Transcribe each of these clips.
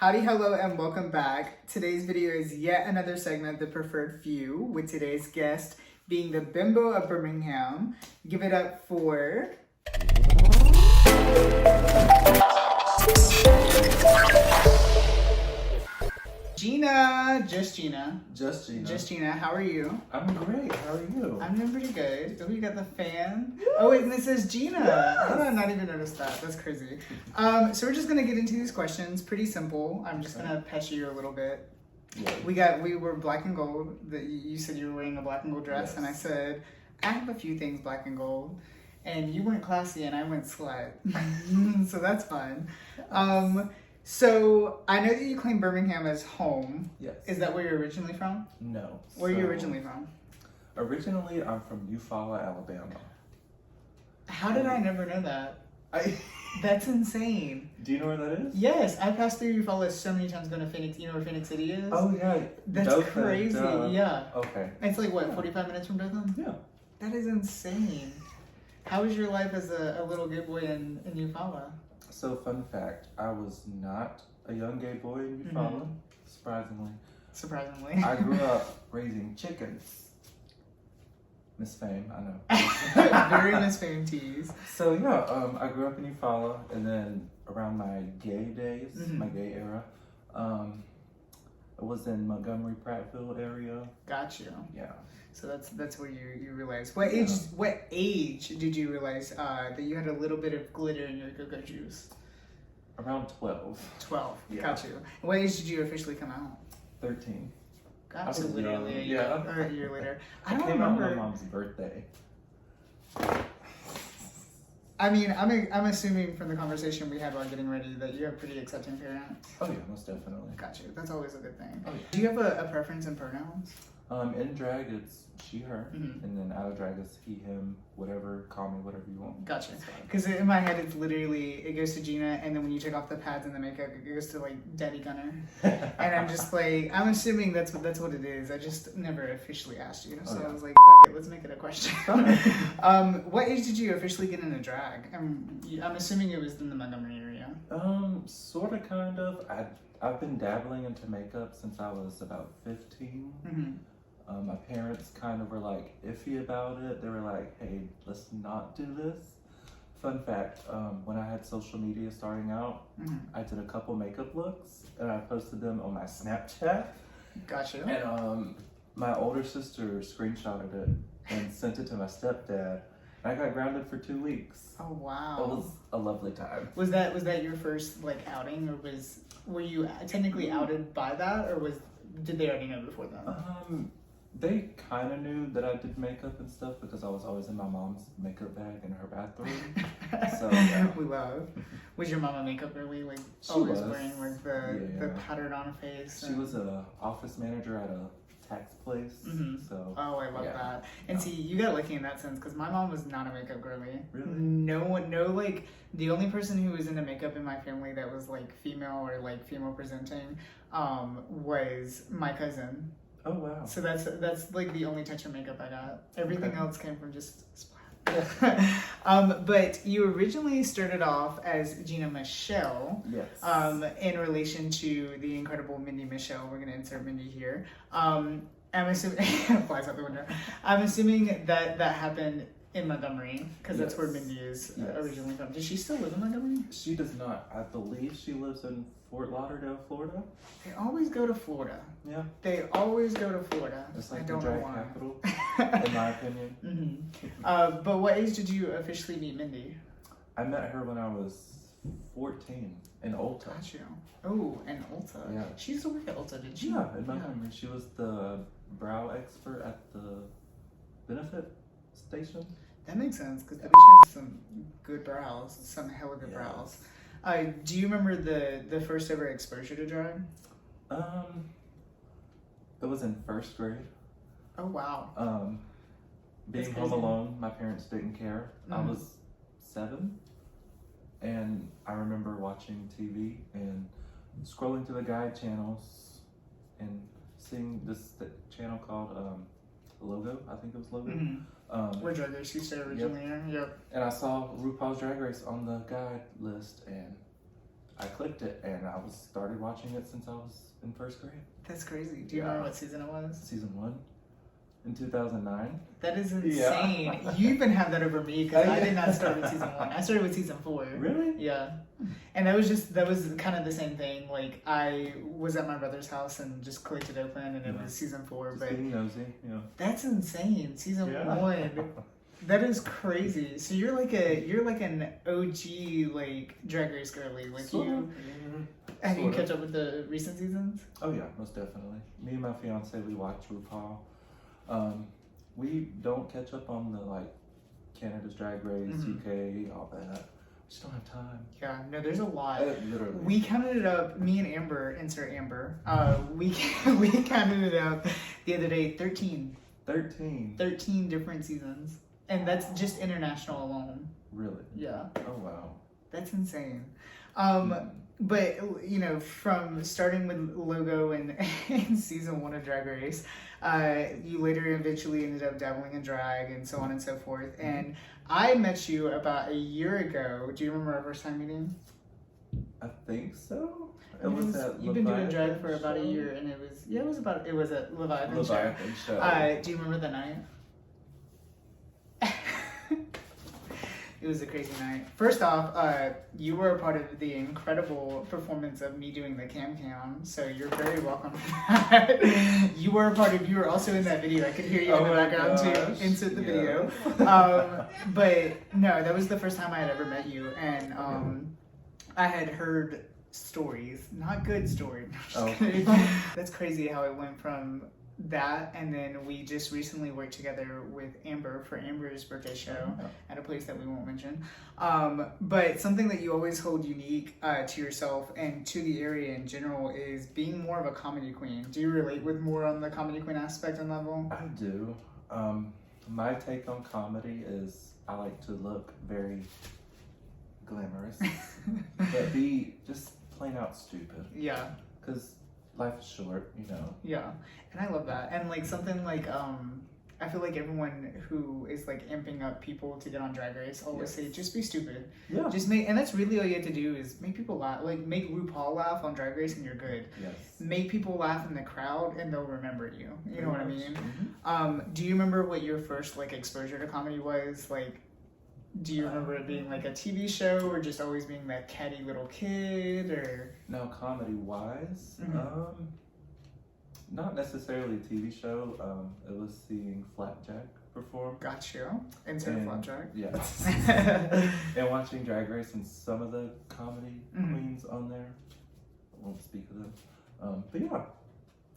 Howdy, hello, and welcome back. Today's video is yet another segment, The Preferred Few, with today's guest being the Bimbo of Birmingham. Give it up for... Gina! Just Gina. Just Gina. Just Gina, how are you? I'm great. How are you? I'm doing pretty good. Oh, you got the fan? Oh, wait, and this is Gina. How did I not even notice that? That's crazy. So we're just going to get into these questions. Pretty simple. I'm just going to pester you a little bit. Yeah. We were black and gold. You said you were wearing a black and gold dress, Yes. and I said, I have a few things black and gold. And you went classy, and I went slut. So that's fun. So I know that you claim Birmingham as home. Yes. Is that where you're originally from? No. Where are you originally from? Originally, I'm from Eufaula, Alabama. How did I never know that? That's insane. Do you know where that is? Yes, I passed through Eufaula so many times going to Phoenix. You know where Phoenix City is? Oh, yeah. That's Dothan, crazy. duh. Yeah. Okay. It's like, what, 45 minutes from Dothan? Yeah. That is insane. How was your life as a little gay boy in Eufaula? So, fun fact, I was not a young gay boy in Eufaula, surprisingly. Surprisingly. I grew up raising chickens. Miss Fame, I know. Very Miss Fame tease. So, yeah, I grew up in Eufaula, and then around my gay days, my gay era, I was in Montgomery, Prattville area. Got you. Yeah. So that's where you realized. What age did you realize that you had a little bit of glitter in your go-go juice? Around 12. 12. Yeah. Got you. What age did you officially come out? 13. Got I was you. Literally young. a year, Yeah. or a year later. I I don't came out on remember. my mom's birthday. I mean, I'm assuming from the conversation we had while getting ready that you have pretty accepting parents. Oh yeah, most definitely. Got you. That's always a good thing. Oh, yeah. Do you have a preference in pronouns? In drag it's she, her, Mhm. and then out of drag it's he, him, whatever. Call me whatever you want. Gotcha. It's fine. Because in my head, it's literally, it goes to Gina, and then when you take off the pads and the makeup, it goes to, like, Daddy Gunner. And I'm just like, I'm assuming that's what it is. I just never officially asked you. So Oh, yeah. I was like, fuck it, let's make it a question. What age did you officially get into drag? I'm assuming it was in the Montgomery area. Sort of, kind of. I've been dabbling into makeup since I was about 15. Mm-hmm. My parents kind of were like iffy about it. They were like, hey, let's not do this. Fun fact, when I had social media starting out, I did a couple makeup looks and I posted them on my Snapchat. Gotcha. And my older sister screenshotted it and sent it to my stepdad. I got grounded for 2 weeks. Oh, wow. It was a lovely time. Was that your first, like, outing, or were you technically outed by that, or did they already know before that? They kind of knew that I did makeup and stuff because I was always in my mom's makeup bag in her bathroom. So yeah. We love. Was your mama makeup really, like, She always was. wearing like the Yeah. powdered on face? She was a office manager at a tax place. So Oh, I love yeah. that. And see, you got lucky in that sense because my mom was not a makeup girly. Really? Like, the only person who was into makeup in my family that was like female or like female presenting was my cousin. Oh wow. So that's like the only touch of makeup I got. Everything Okay. else came from just splat. But you originally started off as Gina Michelle. Yes. In relation to the incredible Mindy Michelle. We're gonna insert Mindy here. I'm assuming flies out the window. I'm assuming that happened in Montgomery because that's where Yes. Mindy is Yes. originally from. Does she still live in Montgomery? She does not. I believe she lives in Fort Lauderdale, Florida. They always go to Florida. Yeah. They always go to Florida. It's I like the don't know drag why. capital, in my opinion. But what age did you officially meet Mindy? I met her when I was 14 in Ulta. Got you. Oh, and Ulta. Yeah. She used to work at Ulta, did she? Yeah, in Montgomery. She was the brow expert at the benefit station. That makes sense because the bitch has some good brows, some hella good Yeah. brows. Do you remember the first ever exposure to drag? It was in first grade. Oh wow. Being That's home crazy. alone, my parents didn't care. I was 7, and I remember watching TV and scrolling through the guide channels and seeing this channel called Logo. I think it was Logo. Where Drag Race used to originally air. Yep. And I saw RuPaul's Drag Race on the guide list, and I clicked it and I started watching it since I was in first grade. That's crazy. Do you remember what season it was? Season 1 in 2009. That is insane. You even have that over me because I did not start with season 1. I started with season 4. Really? Yeah. And that was kind of the same thing. Like I was at my brother's house and just clicked it open and it was season 4. Just but getting nosy. Yeah. That's insane. Season 1. That is crazy. So you're like an OG like Drag Race girly. Like have you catch up with the recent seasons? Oh yeah, most definitely. Me and my fiance, we watch RuPaul. We don't catch up on the like Canada's Drag Race, UK, all that. We just don't have time. Yeah, no, there's a lot. Literally. We counted it up. Me and Amber, insert Amber. We counted it up the other day. 13 different seasons. And that's just international alone. Really? Yeah. Oh, wow. That's insane. But, you know, from starting with Logo in season 1 of Drag Race, you later eventually ended up dabbling in drag and so on and so forth. And I met you about a year ago. Do you remember our first time meeting? I think so. You've been doing drag for about a year, and it was a Leviathan show. Do you remember the night? It was a crazy night. First off, you were a part of the incredible performance of me doing the cam, so you're very welcome for that. You were also in that video. I could hear you in the background too. Insert the video. But no, that was the first time I had ever met you, and I had heard stories, not good stories. That's crazy how it went from that, and then we just recently worked together with Amber for Amber's birthday show at a place that we won't mention. But something that you always hold unique to yourself and to the area in general is being more of a comedy queen. Do you relate with more on the comedy queen aspect and level? I do. My take on comedy is I like to look very glamorous, but be just plain out stupid. Yeah. Because life is short, you know. Yeah, and I love that. And like something like I feel like everyone who is like amping up people to get on Drag Race always say just be stupid. Yeah. Just make, and that's really all you have to do is make people laugh. Like make RuPaul laugh on Drag Race and you're good. Yes. Make people laugh in the crowd and they'll remember you. You know what I mean? Mm-hmm. Do you remember what your first like exposure to comedy was? Like, do you remember it being like a TV show or just always being that catty little kid or? No, comedy-wise, not necessarily a TV show. It was seeing Flapjack perform. Got you. Insert Flapjack. Yes. And watching Drag Race and some of the comedy queens on there. I won't speak of them. But yeah.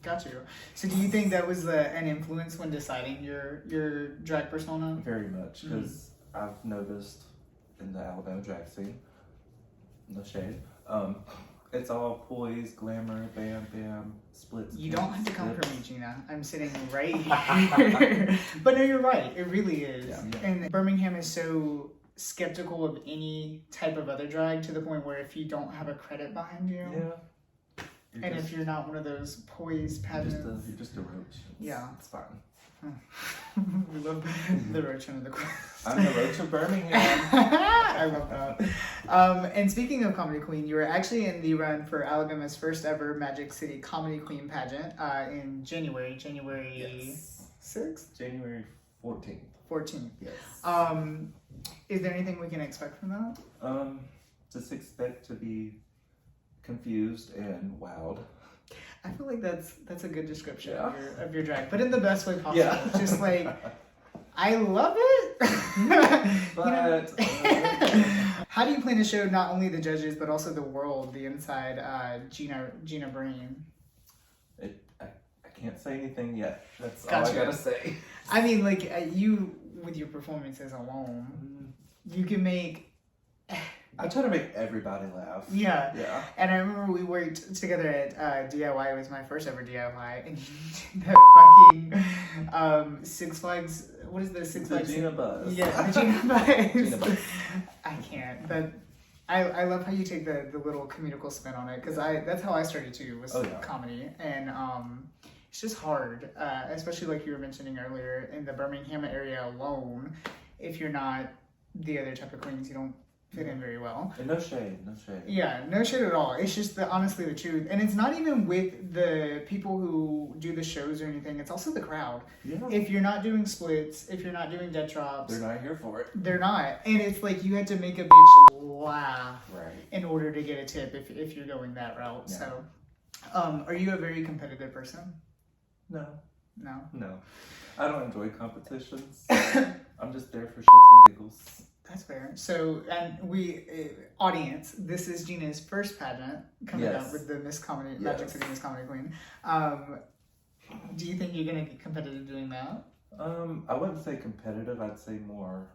Got you. So do you think that was an influence when deciding your drag persona? Very much, because I've noticed in the Alabama drag scene, no shade, it's all poise, glamour, bam, bam, splits. You don't have to come for me, Gina. I'm sitting right here. But no, you're right. It really is. Yeah. And Birmingham is so skeptical of any type of other drag to the point where if you don't have a credit behind you, and if you're not one of those poised pageants, you're just a roach. It's fine. We love the roach under the queen. I'm the roach of Birmingham. I love that. And speaking of comedy queen, you were actually in the run for Alabama's first ever Magic City Comedy Queen pageant in January 6th? January 14th. 14th. Yes. Is there anything we can expect from that? Just expect to be confused and wowed. I feel like that's a good description of your drag, but in the best way possible. Yeah. Just like, I love it. But how do you plan to show not only the judges but also the world the inside Gina brain? I can't say anything yet. That's all I gotta say. I mean, like you with your performances alone, you can make. I try to make everybody laugh. Yeah. And I remember we worked together at DIY. It was my first ever DIY. And you did that fucking Six Flags. What is the Six Flags? The Gina Buzz. Yeah, the Gina Buzz. Gina Buzz. I can't. But I love how you take the little comedical spin on it. Because that's how I started too, was comedy. And it's just hard. Especially like you were mentioning earlier, in the Birmingham area alone, if you're not the other type of queens, you don't fit in very well. And no shade, no shade. Yeah, no shade at all. It's just honestly the truth. And it's not even with the people who do the shows or anything. It's also the crowd. Yeah. If you're not doing splits, if you're not doing dead drops. They're not here for it. They're not. And it's like you had to make a bitch laugh in order to get a tip if you're going that route. Yeah. So, are you a very competitive person? No. No? No. I don't enjoy competitions. I'm just there for shits and giggles. That's fair. So, and audience, this is Gina's first pageant coming up with the Miss Comedy, Magic City Miss Comedy Queen. Do you think you're going to get competitive doing that? I wouldn't say competitive. I'd say more,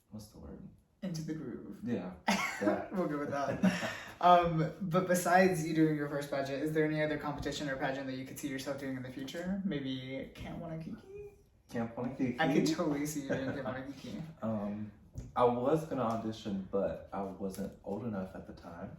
what's the word? Into the groove. Yeah. We'll go with that. But besides you doing your first pageant, is there any other competition or pageant that you could see yourself doing in the future? Maybe Camp Wanakiki? Camp Wanakiki? I could totally see you doing Camp Wanakiki. I was going to audition, but I wasn't old enough at the time.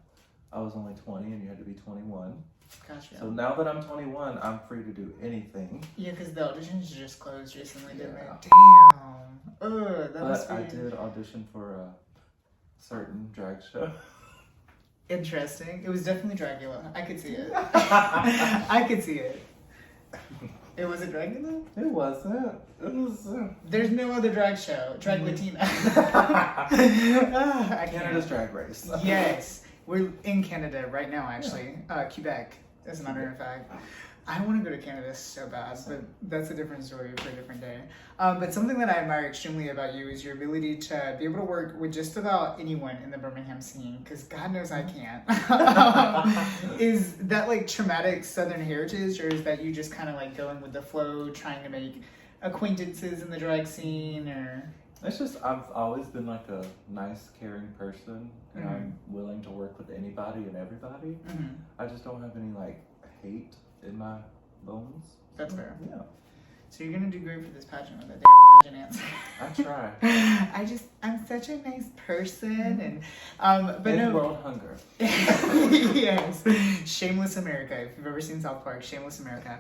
I was only 20 and you had to be 21. Gotcha. So now that I'm 21, I'm free to do anything. Yeah, because the auditions just closed recently, didn't they? Damn. Ugh, that must be... I did audition for a certain drag show. Interesting. It was definitely Dragula. I could see it. I could see it. It was a Dragula? It wasn't. It was... There's no other drag show. Drag Latina. Canada's Drag Race. Yes. We're in Canada right now, actually. Quebec, as a matter of fact. I want to go to Canada so bad, but that's a different story for a different day. But something that I admire extremely about you is your ability to be able to work with just about anyone in the Birmingham scene, because God knows I can't. Is that like traumatic Southern heritage, or is that you just kind of like going with the flow, trying to make acquaintances in the drag scene, or... It's just, I've always been like a nice, caring person, and I'm willing to work with anybody and everybody. I just don't have any like hate in my bones. That's fair. Yeah. So you're gonna do great for this pageant with that damn pageant answer. I try. I'm such a nice person, and but no. World hunger. Yes. Shameless America. If you've ever seen South Park, Shameless America.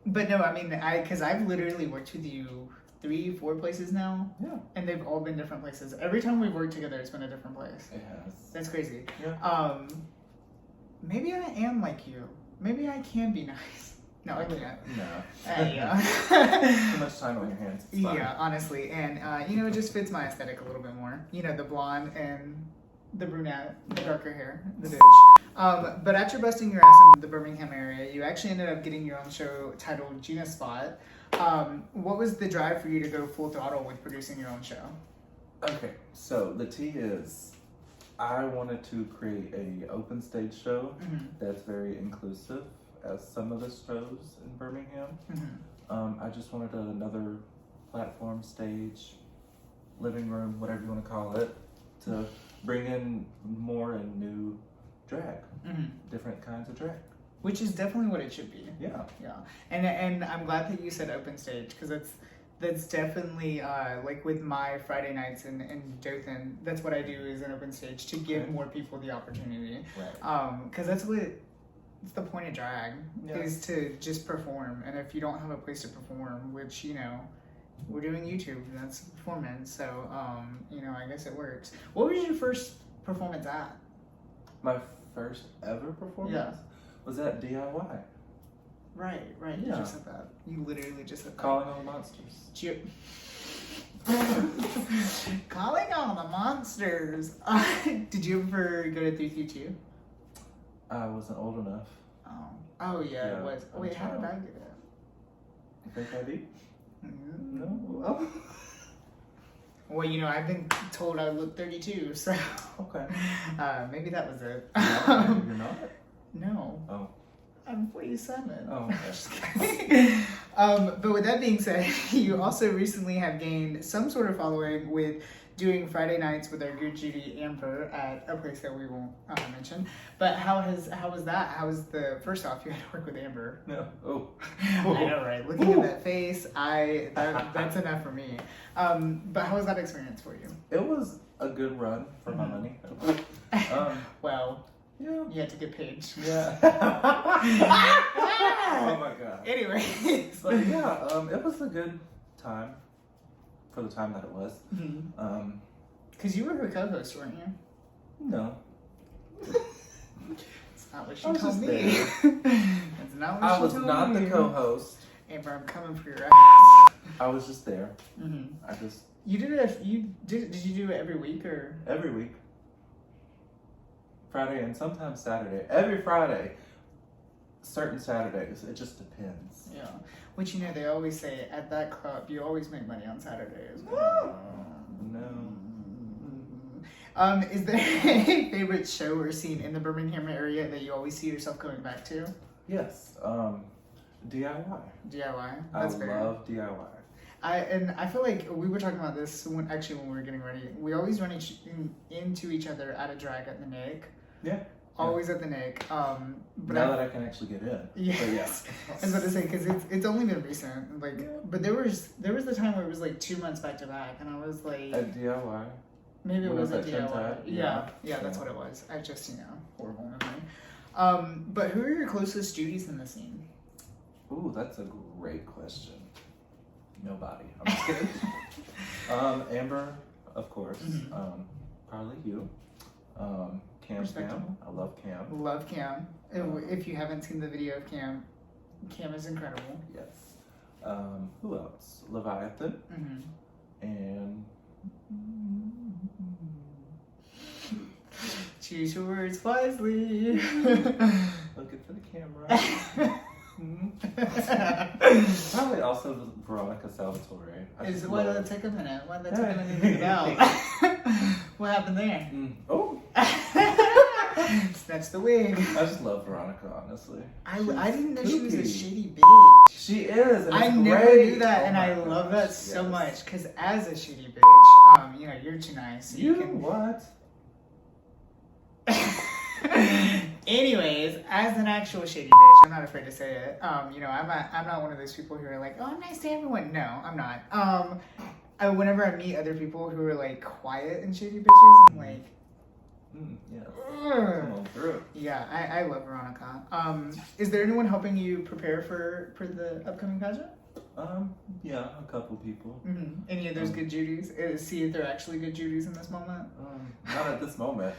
But no, I mean, because I've literally worked with you 3-4 places now. Yeah. And they've all been different places. Every time we've worked together, it's been a different place. It has. That's crazy. Yeah. Maybe I am like you. Maybe I can be nice. No, I can't. No. Yeah. Too much time on your hands. Yeah, honestly. And, it just fits my aesthetic a little bit more. You know, the blonde and the brunette, the darker hair, the bitch. But after busting your ass in the Birmingham area, you actually ended up getting your own show titled Gina Spot. What was the drive for you to go full throttle with producing your own show? Okay, so the tea is, I wanted to create a open stage show that's very inclusive, as some of the shows in Birmingham. I just wanted another platform, stage, living room, whatever you want to call it, to bring in more and new drag, different kinds of drag. Which is definitely what it should be. Yeah. Yeah. And I'm glad that you said open stage, because that's definitely like with my Friday nights in Dothan, that's what I do, is an open stage to give more people the opportunity. Right. Because that's what it's the point of drag, is to just perform. And if you don't have a place to perform, which, we're doing YouTube, and that's performance. So, I guess it works. What was your first performance at? My first ever performance was at DIY. Right. You just said that. You literally just said that. Calling all the monsters. Calling all the monsters. Did you ever go to 332? I wasn't old enough. Oh yeah, it was. Wait, how did I get it? You think I did? No. Well, I've been told I look 32, so... Okay. Maybe that was it. You're not? No. Oh. I'm 47. Oh, Just kidding. But with that being said, you also recently have gained some sort of following with doing Friday nights with our good Judy Amber at a place that we won't mention. But how was that? How was first off, you had to work with Amber. No. Oh. I know, right? Looking at that face, that's enough for me. But how was that experience for you? It was a good run for my money. Well, yeah. You had to get paid. Yeah. Oh my god. Anyway. But yeah, it was a good time for the time that it was. Because you were her co-host, weren't you? No. That's not what she told me. That's not what I she was told not me. the co-host. Amber, I'm coming for your ass. I was just there. Mm-hmm. I just... You did it, did you do it every week or? Every week. Friday and sometimes Saturday. Every Friday. Certain Saturdays. It just depends. Yeah. Which, you know, they always say at that club, you always make money on Saturdays. No. Is there a favorite show or scene in the Birmingham area that you always see yourself going back to? Yes. DIY. DIY. I love DIY. I feel like we were talking about this when we were getting ready. We always run into each other at a drag at the Nick. Yeah. Always at the Nick. But now that I can actually get in. Yes. But yeah. I was about to say, because it's only been recent. Like, but there was the time where it was like 2 months back to back, and I was like, At DIY. maybe it When was was a that, DIY. Shantai? Yeah, that's what it was. I just, horrible memory. But who are your closest Judies in the scene? Ooh, that's a great question. Nobody. I'm just kidding. Amber, of course. Mm-hmm. Probably you. Cam. I love Cam. Love Cam. If you haven't seen the video of Cam, Cam is incredible. Yes. Who else? Leviathan. Mm-hmm. And Choose your words wisely. look it for the camera. Probably also Veronica Salvatore. Why did that take a minute? Why did that take a minute to get out? What happened there? Oh. Snatch the wig. I just love Veronica, honestly. I didn't know she was a kooky. shitty bitch. She is. And I it's never great. knew that, Oh and my I love that gosh, so yes. much. Because as a shitty bitch, you're too nice. So You can... what? Anyways, as an actual shitty bitch, I'm not afraid to say it. I'm not one of those people who are like, oh, I'm nice to everyone. No, I'm not. Whenever I meet other people who are like quiet and shitty bitches, I'm like, Yeah. ugh. Come on through. Yeah, I love Veronica. Is there anyone helping you prepare for the upcoming pageant? Yeah, a couple people. Mm-hmm. Any of those good Judies? See if they're actually good Judies in this moment? Not at this moment.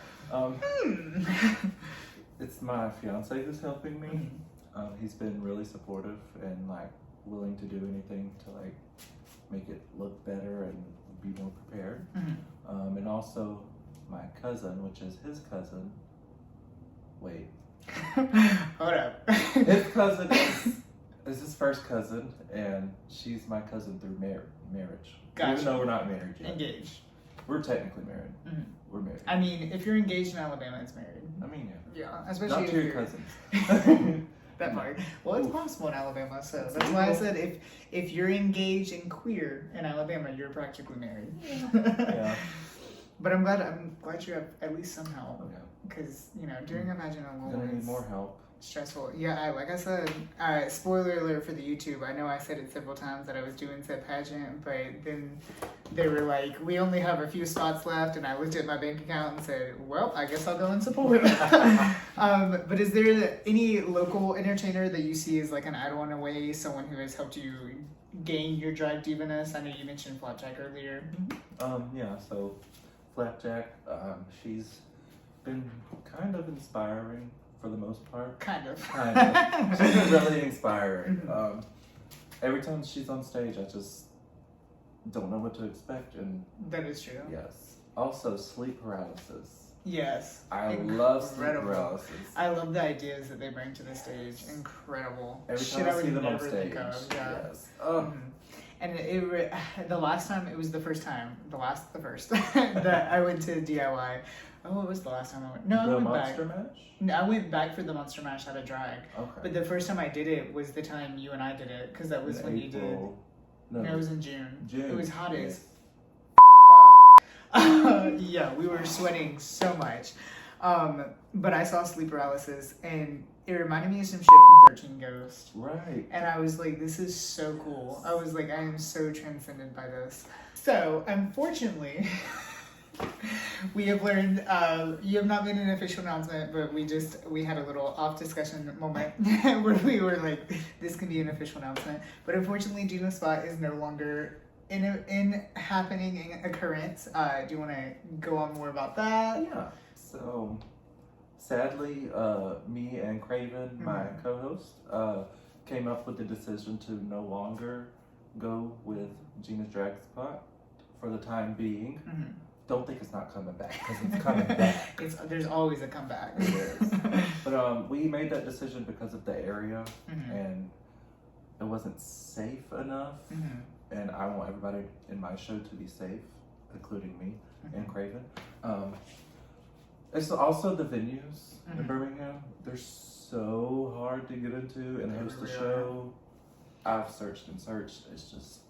It's my fiance who's helping me. Mm-hmm. He's been really supportive and like willing to do anything to like make it look better and be more prepared. Mm-hmm. And also my cousin, which is his cousin. Wait. Hold up. His cousin is his first cousin, and she's my cousin through marriage. Gotcha. Even though we're not married yet. Engaged. We're technically married. Mm-hmm. We're married. I mean, if you're engaged in Alabama, it's married. I mean, yeah. Yeah, especially Not if to your you're... cousins. That part. Well, it's possible in Alabama, so that's why I said if you're engaged and queer in Alabama, you're practically married. Yeah. But I'm glad you're at least somehow, Okay. because during a pageant I'm alone, gonna need it's more help. stressful. Yeah, like I said, spoiler alert for the YouTube. I know I said it several times that I was doing said pageant, but then they were like, we only have a few spots left, and I looked at my bank account and said, well, I guess I'll go and support. But is there any local entertainer that you see as like an idol in a way, someone who has helped you gain your drag diva-ness? I know you mentioned Flapjack earlier. Yeah, so Flapjack, she's been kind of inspiring for the most part. Kind of. She's been really inspiring. Every time she's on stage, I just don't know what to expect, and That is true. yes. Also, sleep paralysis. Yes. I love sleep Incredible. paralysis. I love the ideas that they bring to the stage. Incredible. Every Shit time I would see them on never stage. think of, yeah. Yes. And the last time, it was the first that I went to DIY. Oh, what was the last time I went? No, I The went Monster back. Mash? No, I went back for the Monster Mash out of drag. Okay. But the first time I did it was the time you and I did it, because that was In when you did. April. No, it was in June. June. It was hot Yes. as yeah, we were sweating so much. But I saw sleep paralysis, and it reminded me of some shit from 13 Ghosts. Right. And I was like, this is so cool. I was like, I am so transcended by this. So, unfortunately, we have learned, you have not made an official announcement, but we had a little off discussion moment where we were like, this can be an official announcement. But unfortunately, Gina's spot is no longer in happening occurrence. Do you want to go on more about that? Yeah. So, sadly, me and Craven, my co-host, came up with the decision to no longer go with Gina's drag spot for the time being. Don't think it's not coming back, because it's coming back. There's always a comeback. It is. But we made that decision because of the area, and it wasn't safe enough. And I want everybody in my show to be safe, including me and Craven. It's also the venues in Birmingham. They're so hard to get into and host a show. I've searched and searched. It's just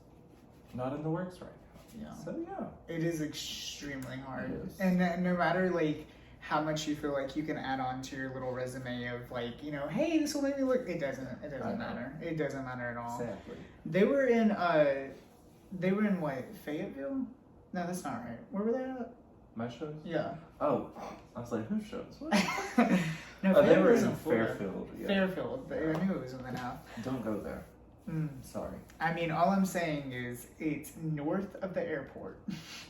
not in the works right now. Yeah. So yeah. It is extremely hard. It is. And no matter like how much you feel like you can add on to your little resume of like, you know, hey, this will make me look, it doesn't matter. It doesn't matter at all. Sadly. They were in what, Fayetteville? No, that's not right. Where were they at? My shows? Yeah. Oh, I was like, whose shows? What? No, They were was in Florida. Fairfield. Yeah. Fairfield. I knew it was in the north. Don't go there. Sorry. I mean, all I'm saying is it's north of the airport.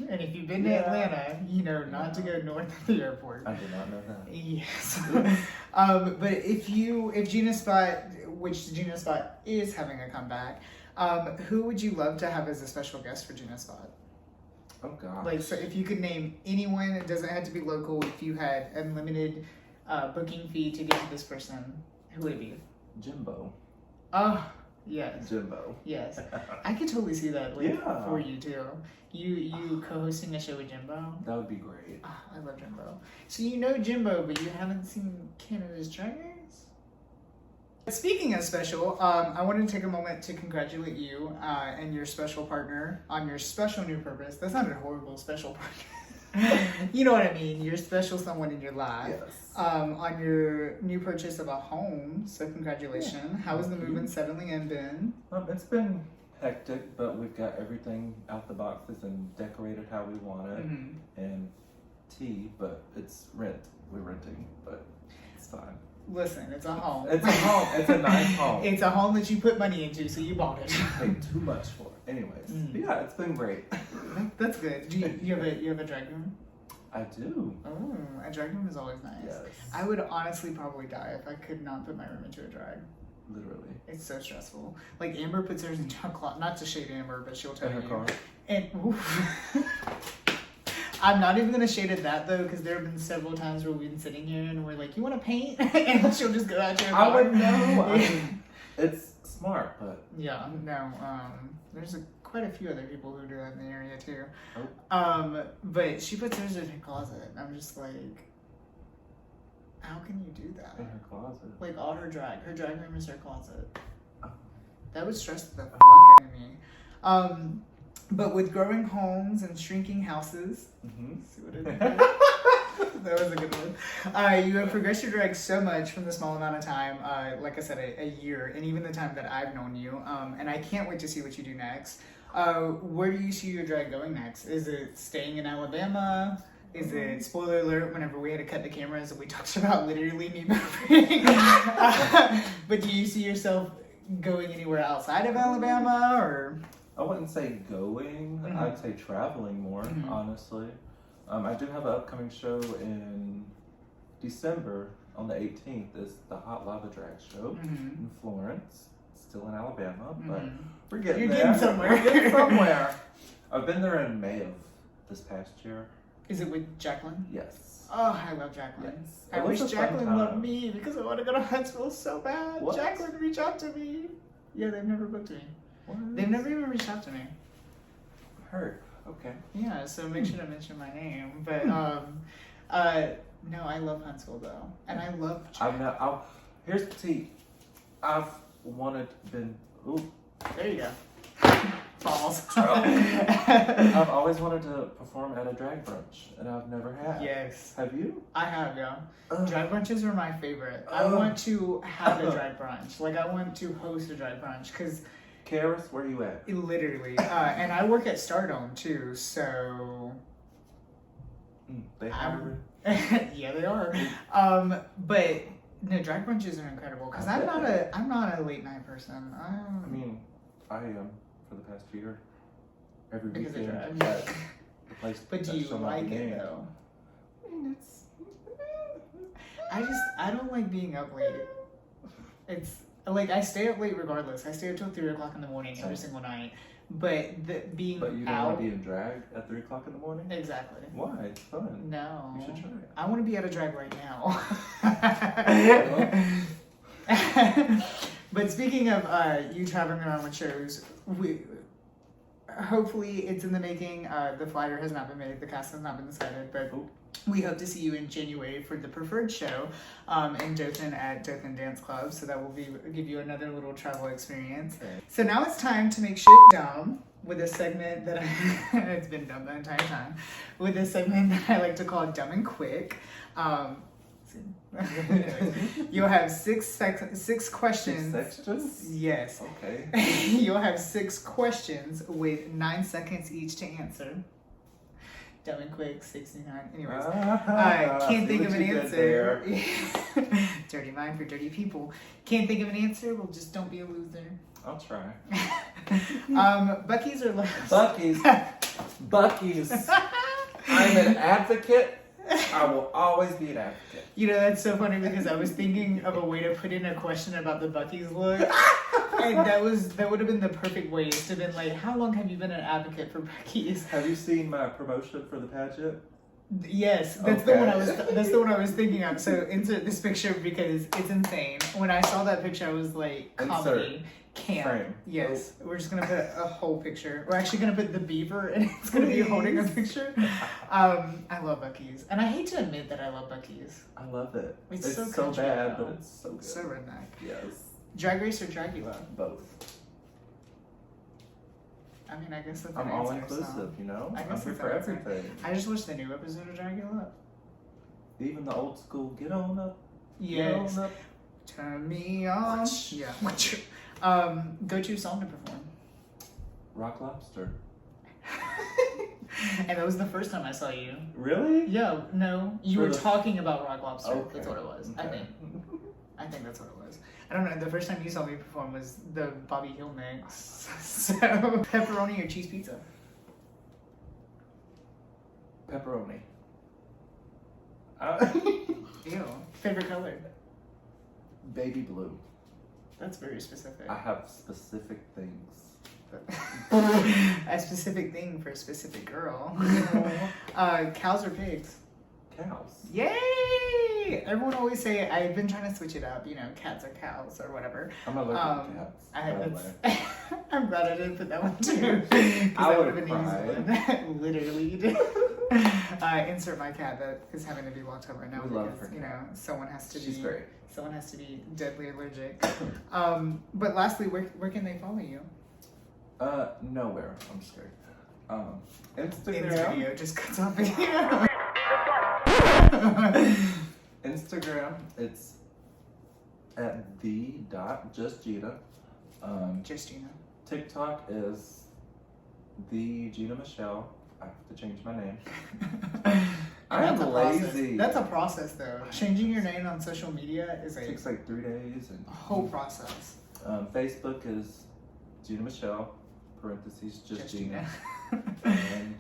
And if you've been to Atlanta, you know not to go north of the airport. I did not know that. Yes. But if Gina Spot, which Gina Spot is having a comeback, who would you love to have as a special guest for Gina Spot? Oh gosh. Like, so if you could name anyone, it doesn't have to be local. If you had unlimited booking fee to get to this person, who would it be? Jimbo. Oh, yes. Jimbo. Yes. I could totally see that for you too. You co-hosting a show with Jimbo? That would be great. Oh, I love Jimbo. So you know Jimbo, but you haven't seen Canada's Drag Race? Speaking of special, I wanted to take a moment to congratulate you and your special partner on your special new purpose. That sounded horrible, special partner. You know what I mean? Your special someone in your life. Yes. On your new purchase of a home. So congratulations. Yeah. How has the movement settling in been? It's been hectic, but we've got everything out the boxes and decorated how we want it. And tea, but it's rent. We're renting, but it's fine. Listen, it's a home. It's a home. It's a nice home. It's a home that you put money into, so you bought it. Paid too much for it. Anyways, yeah, it's been great. That's good. Do you have a drag room? I do. Oh, a drag room is always nice. Yes. I would honestly probably die if I could not put my room into a drag. Literally. It's so stressful. Like Amber puts hers in a closet. Not to shade Amber, but she'll tell In her you. car. And I'm not even gonna shade at that though, because there have been several times where we've been sitting here and we're like, "You want to paint?" And she'll just go out to her car. I would know. I mean, it's smart, but yeah, no. There's quite a few other people who do that in the area too. Oh. But she puts hers in her closet. I'm just like, how can you do that? in her closet. Like all her drag room is her closet. Oh. That would stress the fuck out of me. But with growing homes and shrinking houses, see what I did there? That was a good one. You have progressed your drag so much from the small amount of time, like I said, a year, and even the time that I've known you. And I can't wait to see what you do next. Where do you see your drag going next? Is it staying in Alabama? Is it, spoiler alert, whenever we had to cut the cameras, we talked about literally me moving. But do you see yourself going anywhere outside of Alabama, or? I wouldn't say going. I'd say traveling more, honestly. I do have an upcoming show in December on the 18th. It's the Hot Lava Drag Show in Florence. Still in Alabama, but we're getting You're there. getting somewhere. We're getting somewhere. I've been there in May of this past year. Is it with Jacqueline? Yes. Oh, I love Jacqueline. Yes. I It was wish a fun Jacqueline time. loved me because I want to go to Huntsville so bad. What? Jacqueline, reach out to me. Yeah, they've never booked me. What? They've never even reached out to me. Heard. Okay. Yeah, so make sure to mention my name. But no, I love Huntsville though, and I love. I'm not. Here's the tea. I've been. Ooh. There you go. Falls. I've always wanted to perform at a drag brunch, and I've never had. Yes, Have you? I have. Yeah, Ugh. drag brunches are my favorite. I want to have a drag brunch. Like I want to host a drag brunch because. Karis, where you at? Literally, and I work at Stardome too, so They hiring? yeah, they are. But no, drag brunches are incredible because I'm not a late night person. I mean, I am for the past year. every Because they weekend drive. at the place. But do that you shall not like be it named. though? I don't like being up late. It's like I stay up late regardless. I stay up till 3 o'clock in the morning every single night. But being But you don't out, want to be in drag at 3 o'clock in the morning? exactly. Why? It's fun. No. You should try it. I want to be at a drag right now. But speaking of you traveling around with shows, hopefully it's in the making. The flyer has not been made, the cast has not been decided, but we hope to see you in January for the Preferred show in Dothan at Dothan Dance Club. So that will give you another little travel experience. Okay. So now it's time to make shit dumb with a segment that it's been dumb the entire time. With a segment that I like to call Dumb and Quick. You'll have six questions. 6 questions? Yes. Okay. You'll have 6 questions with 9 seconds each to answer. Dumb and Quick, 69. Anyways, can't think of an answer. Dirty mind for dirty people. Can't think of an answer? Well, just don't be a loser. I'll try. Buc-ee's or Lowe's? Buc-ee's. Buc-ee's. I'm an advocate. I will always be an advocate. You know, that's so funny because I was thinking of a way to put in a question about the Buc-ee's look. And that would have been the perfect way. It's to have been like, how long have you been an advocate for Buc-ee's? Have you seen my promotion for the pageant? Yes, that's the one I was thinking of. So insert this picture because it's insane. When I saw that picture, I was like, comedy, camp. Frame. Yes, we're just gonna put a whole picture. We're actually gonna put the beaver, and it's gonna be holding a picture. I love Buc-ee's, and I hate to admit that I love Buc-ee's. I love it. It's so so country, bad, though. but it's so good. So redneck. Yes. Drag Race or Dragula? Both. I mean, I guess that's an I'm all answer, inclusive, so. you know? I I'm guess here that's for an answer. everything. I just watched the new episode of Dragula. Even the old school, get on up. Yes. Get on up. Turn me on. Yeah. Go-to song to perform. Rock Lobster. And that was the first time I saw you. Really? Yeah, no. You were talking about Rock Lobster. Okay. That's what it was. Okay. I think that's what it was. I don't know. The first time you saw me perform was the Bobby Hill mix. So, pepperoni or cheese pizza? Pepperoni. Ew. Favorite color? Baby blue. That's very specific. I have specific things. A specific thing for a specific girl. Cows or pigs? Cows. Yay! Everyone always say, I've been trying to switch it up, you know, cats or cows or whatever. I'm allergic to cats. I'm glad I didn't put that one too. I would have been cried. Literally. Insert my cat that is having to be locked up right now We love because, her you know, someone has to She's be great. someone has to be deadly allergic. But lastly, where can they follow you? Nowhere. I'm scared. In Instagram. video, just cuts off video. Instagram, it's at @the.justgina. Just Gina. TikTok is the Gina Michelle. I have to change my name. I'm lazy. That's a process though. Changing your name on social media is It a takes like 3 days. And whole process. Facebook is Gina Michelle, parentheses, just Gina. Gina. And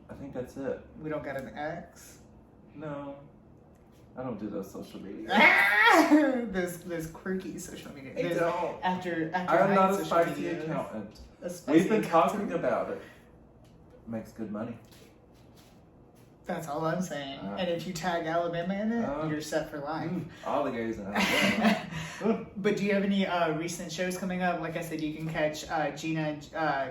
I think that's it. We don't got an X. No, I don't do those social media. There's quirky social media. I don't. After I'm not a social spicy media, accountant. a spicy We've been accountant. talking about it. Makes good money. That's all I'm saying. Uh, And if you tag Alabama in it, you're set for life. All the gays in Alabama. But do you have any recent shows coming up? Like I said, you can catch Gina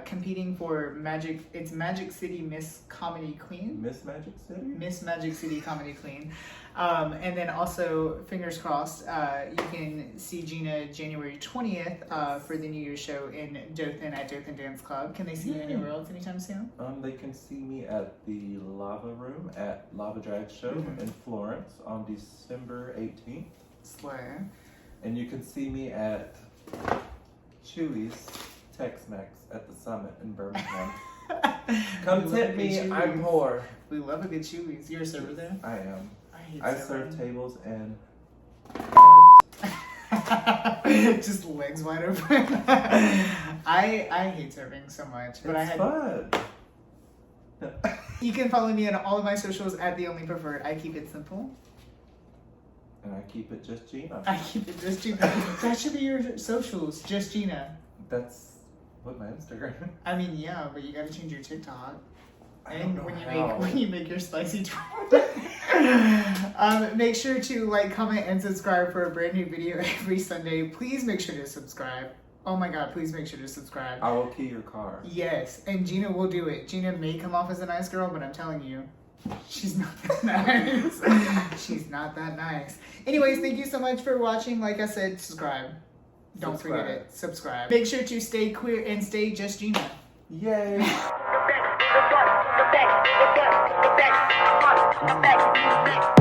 competing for Magic. It's Magic City Miss Comedy Queen. Miss Magic City? Miss Magic City Comedy Queen. And then also, fingers crossed, you can see Gina January 20th for the New Year's show in Dothan at Dothan Dance Club. Can they see you anywhere else anytime soon? They can see me at the Lava Room at Lava Drag Show in Florence on December 18th. Slay. And you can see me at Chewy's Tex-Mex at the Summit in Birmingham. Come tip me, I'm poor. We love a good Chewy's. You're a server there? I am. I hate I serving. serve tables and Just legs wide open. I hate serving so much, but It's fun. You can follow me on all of my socials at The Only Preferred. I keep it simple. And I keep it just Gina. I keep it just Gina. That should be your socials, just Gina. That's what my Instagram. I mean, yeah, but you gotta change your TikTok. I don't And know when how. you make your spicy make sure to like, comment, and subscribe for a brand new video every Sunday. Please make sure to subscribe. Oh my God, please make sure to subscribe. I will key your car. Yes, and Gina will do it. Gina may come off as a nice girl, but I'm telling you, she's not that nice. She's not that nice. Anyways, thank you so much for watching. Like I said, subscribe. Don't forget it. Subscribe. Make sure to stay queer and stay just Gina. Yay! The best, the best, the best, the best, the best, the best.